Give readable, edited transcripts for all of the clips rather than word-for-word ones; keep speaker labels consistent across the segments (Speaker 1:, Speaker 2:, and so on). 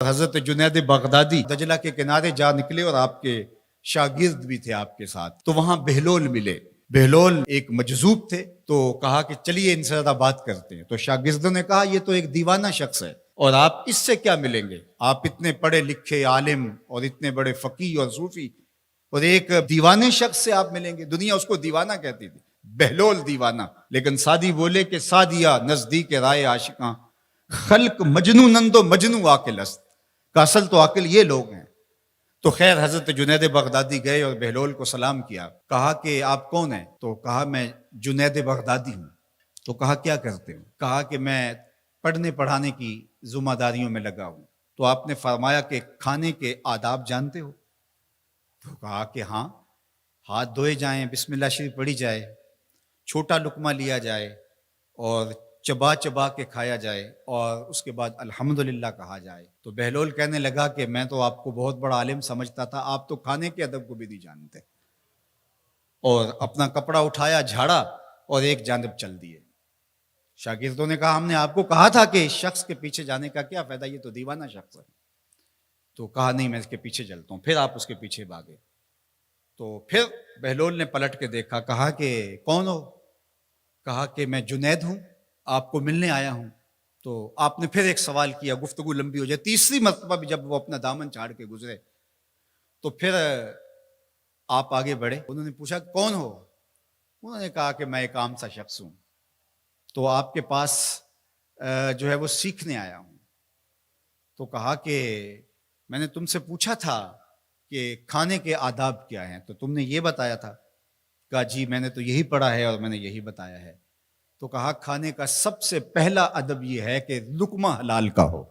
Speaker 1: حضرت جنید بغدادی دجلہ کے کنارے جا نکلے اور آپ کے شاگرد بھی تھے آپ کے ساتھ، تو وہاں بہلول ملے۔ بہلول ایک مجذوب تھے، تو کہا کہ چلیے ان سے زیادہ بات کرتے ہیں۔ تو شاگردوں نے کہا یہ تو ایک دیوانہ شخص ہے اور آپ اس سے کیا ملیں گے، آپ اتنے پڑھے لکھے عالم اور اتنے بڑے فقیہ اور صوفی، اور ایک دیوانے شخص سے آپ ملیں گے؟ دنیا اس کو دیوانہ کہتی تھی، بہلول دیوانہ۔ لیکن سعدی بولے کہ سعدیہ نزدیک رائے عاشقاں، خلق مجنو نند و مجنو عاقل است، کا اصل تو عاقل یہ لوگ ہیں۔ تو خیر حضرت جنید بغدادی گئے اور بہلول کو سلام کیا، کہا کہ آپ کون ہیں؟ تو کہا میں جنید بغدادی ہوں۔ تو کہا کیا کرتے ہو؟ کہا کہ میں پڑھنے پڑھانے کی ذمہ داریوں میں لگا ہوں۔ تو آپ نے فرمایا کہ کھانے کے آداب جانتے ہو؟ تو کہا کہ ہاں، ہاتھ دھوئے جائیں، بسم اللہ شریف پڑھی جائے، چھوٹا لقمہ لیا جائے اور چبا چبا کے کھایا جائے، اور اس کے بعد الحمدللہ کہا جائے۔ تو بہلول کہنے لگا کہ میں تو آپ کو بہت بڑا عالم سمجھتا تھا، آپ تو کھانے کے ادب کو بھی نہیں جانتے۔ اور اپنا کپڑا اٹھایا، جھاڑا اور ایک جانب چل دیے۔ شاگردوں نے کہا ہم نے آپ کو کہا تھا کہ اس شخص کے پیچھے جانے کا کیا فائدہ، یہ تو دیوانہ شخص ہے۔ تو کہا نہیں میں اس کے پیچھے چلتا ہوں۔ پھر آپ اس کے پیچھے بھاگے۔ تو پھر بہلول نے پلٹ کے دیکھا، کہا کہ کون ہو؟ کہا کہ میں جنید ہوں، آپ کو ملنے آیا ہوں۔ تو آپ نے پھر ایک سوال کیا، گفتگو لمبی ہو جائے۔ تیسری مرتبہ بھی جب وہ اپنا دامن چھاڑ کے گزرے تو پھر آپ آگے بڑھے۔ انہوں نے پوچھا کون ہو؟ انہوں نے کہا کہ میں ایک عام سا شخص ہوں، تو آپ کے پاس جو ہے وہ سیکھنے آیا ہوں۔ تو کہا کہ میں نے تم سے پوچھا تھا کہ کھانے کے آداب کیا ہیں، تو تم نے یہ بتایا تھا۔ کہا جی میں نے تو یہی پڑھا ہے اور میں نے یہی بتایا ہے۔ تو کہا کھانے کا سب سے پہلا ادب یہ ہے کہ لقمہ حلال کا ہو،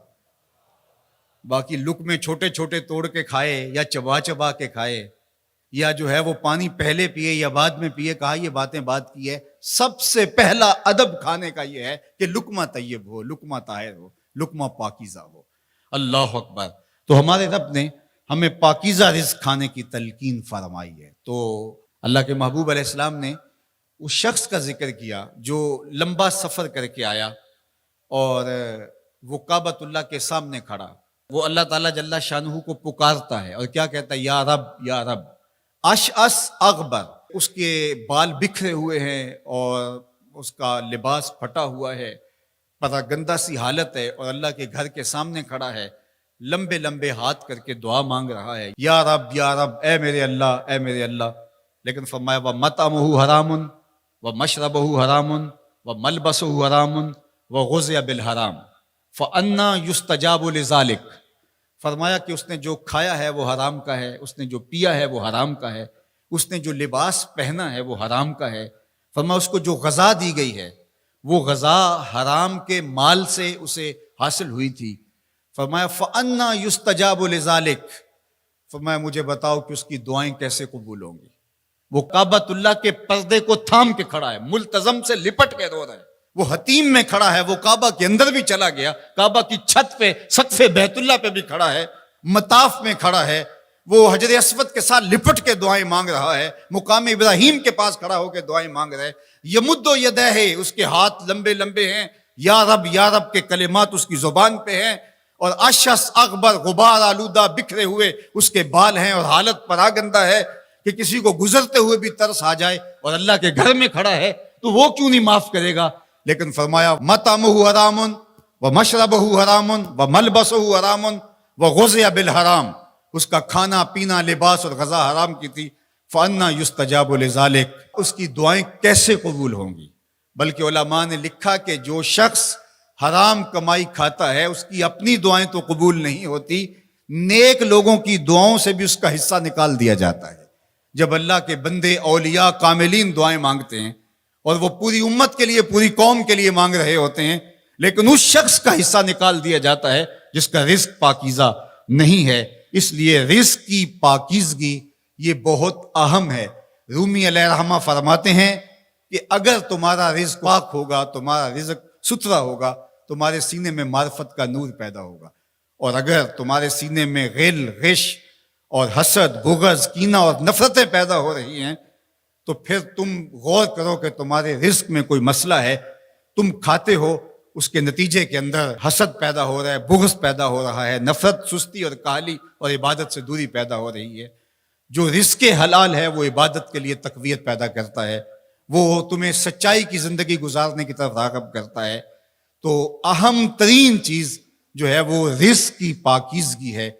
Speaker 1: باقی لقمے چھوٹے چھوٹے توڑ کے کھائے یا چبا چبا کے کھائے یا جو ہے وہ پانی پہلے پیے یا بعد میں پیے، کہا یہ باتیں بات کی ہے۔ سب سے پہلا ادب کھانے کا یہ ہے کہ لقمہ طیب ہو، لقمہ طاہر ہو، لقمہ پاکیزہ ہو۔ اللہ اکبر۔ تو ہمارے رب نے ہمیں پاکیزہ رزق کھانے کی تلقین فرمائی ہے۔ تو اللہ کے محبوب علیہ السلام نے اس شخص کا ذکر کیا جو لمبا سفر کر کے آیا اور وہ کعبۃ اللہ کے سامنے کھڑا، وہ اللہ تعالیٰ جل شانہ کو پکارتا ہے اور کیا کہتا ہے؟ یا رب یا رب۔ اشعث اغبر، اس کے بال بکھرے ہوئے ہیں اور اس کا لباس پھٹا ہوا ہے، پراگندہ سی حالت ہے، اور اللہ کے گھر کے سامنے کھڑا ہے، لمبے لمبے ہاتھ کر کے دعا مانگ رہا ہے، یا رب اے میرے اللہ، اے میرے اللہ۔ لیکن فرمایا وَمَطْعَمُهُ حَرَامٌ وَمَشْرَبُهُ حَرَامٌ وَمَلْبَسُهُ حَرَامٌ وَغُذِّيَ بِالْحَرَامِ فَأَنَّىٰ يُسْتَجَابُ لِذَٰلِكَ۔ فرمایا کہ اس نے جو کھایا ہے وہ حرام کا ہے، اس نے جو پیا ہے وہ حرام کا ہے، اس نے جو لباس پہنا ہے وہ حرام کا ہے۔ فرمایا اس کو جو غذا دی گئی ہے وہ غذا حرام کے مال سے اسے حاصل ہوئی تھی۔ فرمایا فَأَنَّىٰ يُسْتَجَابُ لِذَٰلِكَ۔ فرمایا مجھے بتاؤ کہ اس کی دعائیں کیسے قبول ہوں گی؟ وہ کعبۃ اللہ کے پردے کو تھام کے کھڑا ہے، ملتزم سے لپٹ کے رو رہا ہے، وہ حتیم میں کھڑا ہے، وہ کعبہ کے اندر بھی چلا گیا، کعبہ کی چھت پہ سقف بیت اللہ پہ بھی کھڑا ہے، مطاف میں کھڑا ہے، وہ حجر اسود کے ساتھ لپٹ کے دعائیں مانگ رہا ہے، مقام ابراہیم کے پاس کھڑا ہو کے دعائیں مانگ رہا ہے۔ یمد یدہ، اس کے ہاتھ لمبے لمبے ہیں، یا رب کے کلمات اس کی زبان پہ ہیں، اور اشعث اغبر، غبار آلودہ بکھرے ہوئے اس کے بال ہیں، اور حالت پراگندہ ہے کہ کسی کو گزرتے ہوئے بھی ترس آ جائے، اور اللہ کے گھر میں کھڑا ہے تو وہ کیوں نہیں معاف کرے گا؟ لیکن فرمایا مطعمہ حرام ومشربہ حرام وملبسہ حرام وغذی بالحرام، اس کا کھانا پینا لباس اور غذا حرام کی تھی۔ فأنیٰ یستجاب لذالک، اس کی دعائیں کیسے قبول ہوں گی؟ بلکہ علماء نے لکھا کہ جو شخص حرام کمائی کھاتا ہے اس کی اپنی دعائیں تو قبول نہیں ہوتی، نیک لوگوں کی دعاؤں سے بھی اس کا حصہ نکال دیا جاتا ہے۔ جب اللہ کے بندے اولیاء کاملین دعائیں مانگتے ہیں اور وہ پوری امت کے لیے، پوری قوم کے لیے مانگ رہے ہوتے ہیں، لیکن اس شخص کا حصہ نکال دیا جاتا ہے جس کا رزق پاکیزہ نہیں ہے۔ اس لیے رزق کی پاکیزگی یہ بہت اہم ہے۔ رومی علیہ الرحمہ فرماتے ہیں کہ اگر تمہارا رزق پاک ہوگا، تمہارا رزق ستھرا ہوگا، تمہارے سینے میں معرفت کا نور پیدا ہوگا، اور اگر تمہارے سینے میں غل، غش اور حسد، بغض، کینہ اور نفرتیں پیدا ہو رہی ہیں تو پھر تم غور کرو کہ تمہارے رزق میں کوئی مسئلہ ہے۔ تم کھاتے ہو اس کے نتیجے کے اندر حسد پیدا ہو رہا ہے، بغض پیدا ہو رہا ہے، نفرت، سستی اور کاہلی اور عبادت سے دوری پیدا ہو رہی ہے۔ جو رزق حلال ہے وہ عبادت کے لیے تقویت پیدا کرتا ہے، وہ تمہیں سچائی کی زندگی گزارنے کی طرف راغب کرتا ہے۔ تو اہم ترین چیز جو ہے وہ رزق کی پاکیزگی ہے،